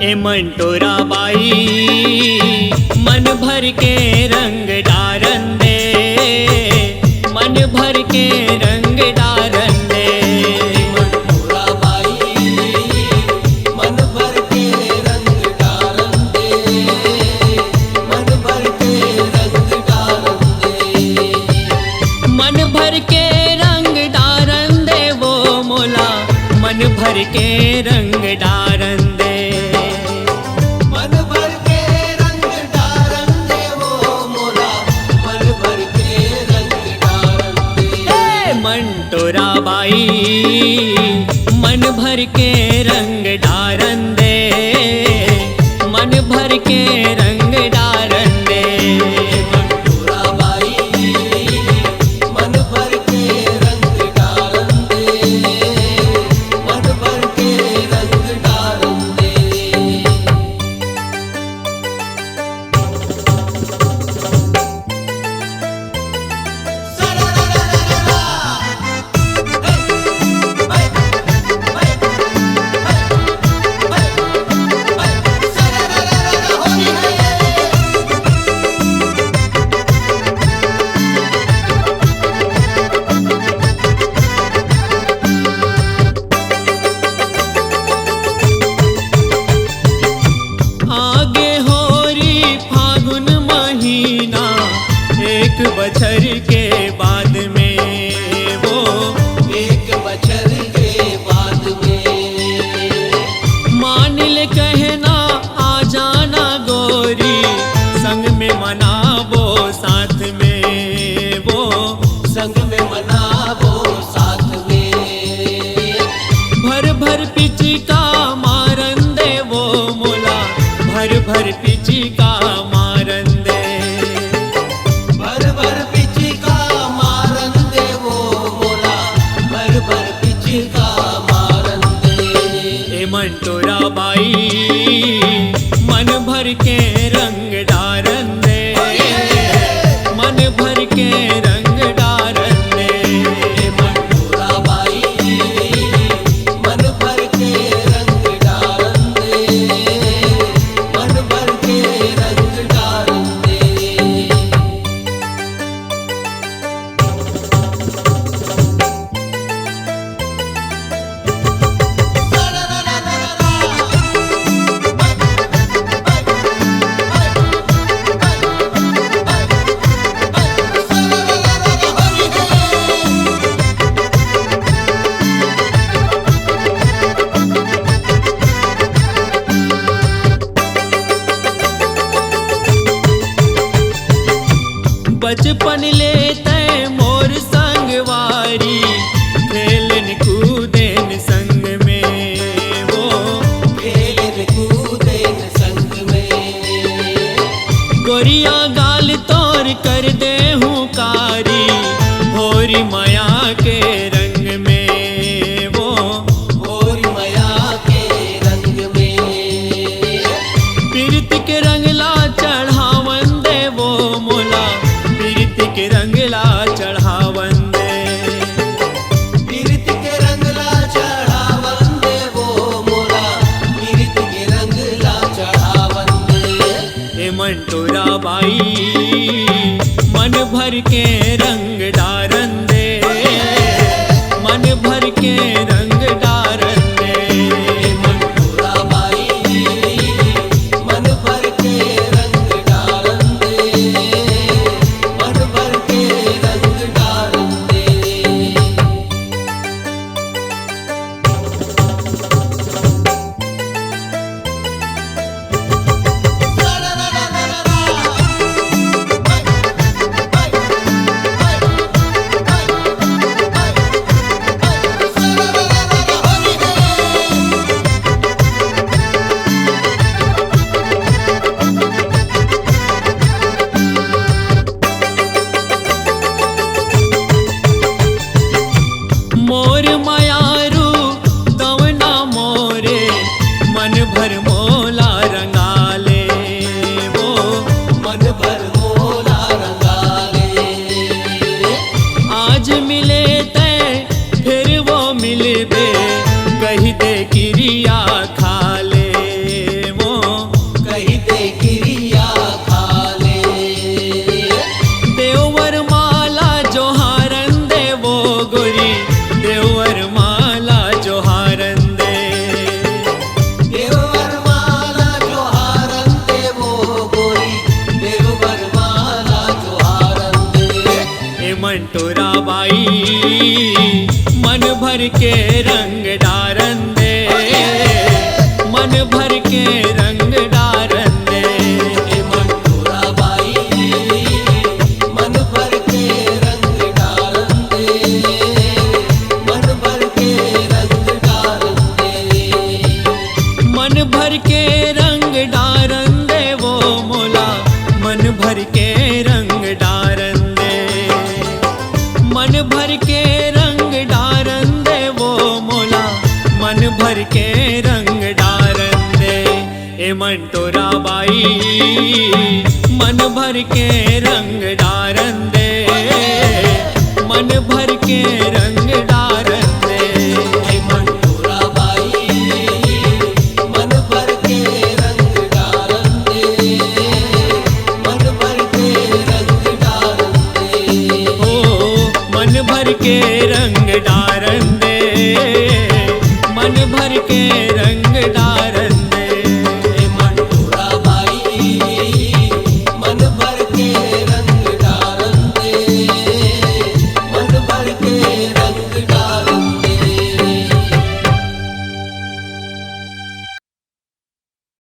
ए मंटोरा बाई मन भर के रंग डारन दे, मन भर के रंग डारन दे। मंटोरा बाई मन भर के रंग डारन दे, मन भर के रंग डारन दे। मन भर के रंग डारन दे वो मोला, मन भर के रंग डारन दे। मन भर के रंग डारन दे वो मोला, मन भर के रंग डारन दे। ए मंटोरा बाई मन भर के रंग डारन दे, मन भर के रंग डारन दे। मंटोरा बाई मन भर के रंग डारन दे, मन भर के रंग डारन दे। आगे होरी फागुन महीना, एक बछर के बाद में वो एक बछर के बाद में मान ले कहना आ जाना गोरी, संग में मनावो साथ में वो, संग में मनावो साथ में। भर भर पिचिका मारन दे वो मोला, भर भर पिचिका मारन दे। भर भर पिचिका मारन दे वो मोला, भर भर पिचिका मारन दे। ए मंटोरा बाई मन भर के रंग डारन दे, मन भर के रंग डारन दे। मंटोरा बाई मन भर के रंग डारन दे, मन भर के रंग डारन दे। बचपन लेते मोर संगवारी, खेलन कूदेन संग में वो, खेलन कूदेन संग में। गोरिया गाल तोर कर दे हूँ कारी, होरी माया के रंग में वो, होरी माया के रंग में। पीरत के रंगला चढ़ावन दे वो मोला, पीरत के रंगला चढ़ावन दे। पीरत के रंगला चढ़ावन दे वो मोला, पीरत के रंगला चढ़ावन दे। ए मंटोरा बाई मन भर के रंग डारन दे, मन भर के रंग डारन दे। मंटोरा बाई मन भर के रंग डारन दे, मन भर के रंग डारन दे। मंटोरा बाई मन भर के रंग डारन दे, मन भर के रंग डारन दे। ए मंटोरा बाई मन भर के रंग डारन दे, मन भर के रंग डारन दे। मन भर के रंग डारन दे वो मोला, मन भर के रंग डारन दे, मन भर के रंग डारन दे वो मोला, मन भर के रंग डारन दे। ए मंटोरा बाई मन भर के रंग डारन दे, मन भर के रंग डारन दे। ए मंटोरा बाई मन भर के रंग डारन दे, मन भर के रंग डारन दे। ओ मन भर के